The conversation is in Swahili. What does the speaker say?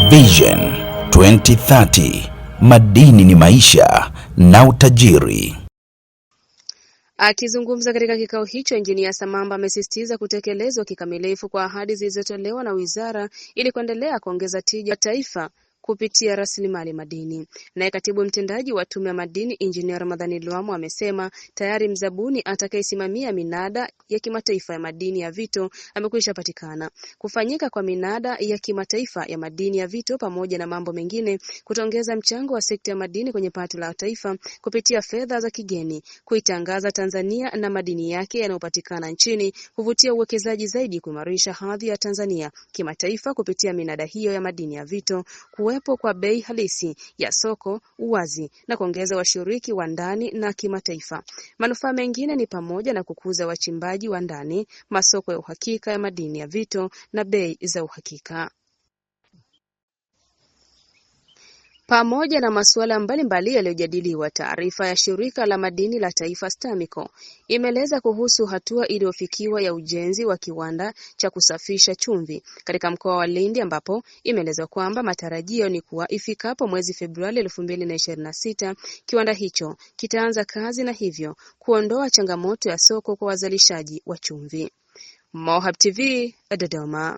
Vision 2030, madini ni maisha na utajiri. Akizungumza katika kikao hicho, Injinia Samamba amesisitiza kutekelezwa kikamilifu kwa ahadi zilizotolewa na wizara ili kuendelea kuongeza tija ya taifa kupitia rasilimali madini. Naye katibu mtendaji wa Tume ya Madini Injinia Ramadhani Lwamo amesema tayari mzabuni atakayesimamia minada ya kimataifa ya madini ya vito amekwisha patikana. Kufanyika kwa minada ya kimataifa ya madini ya vito pamoja na mambo mengine kutaongeza mchango wa sekta ya madini kwenye pato la taifa kupitia fedha za kigeni, kuitangaza Tanzania na madini yake yanayopatikana nchini, kuvutia uwekezaji zaidi, kuimarisha hadhi ya Tanzania kimataifa kupitia minada hiyo ya madini ya vito, kuwepo kwa bei halisi ya soko, uwazi na kuongeza washiriki wa ndani na kimataifa. Manufaa mengine ni pamoja na kukuza wachimbaji wa ndani, masoko ya uhakika ya madini ya vito na bei za uhakika. Pamoja na masuala mbalimbali yaliyojadiliwa, taarifa ya Shirika la Madini la Taifa STAMICO imeeleza kuhusu hatua iliyofikiwa ya ujenzi wa kiwanda cha kusafisha chumvi katika mkoa wa Lindi, ambapo imeelezwa kwamba matarajio ni kuwa ifikapo mwezi Februari 2026 kiwanda hicho kitaanza kazi na hivyo kuondoa changamoto ya soko kwa wazalishaji wa chumvi. Mohab TV, Dodoma.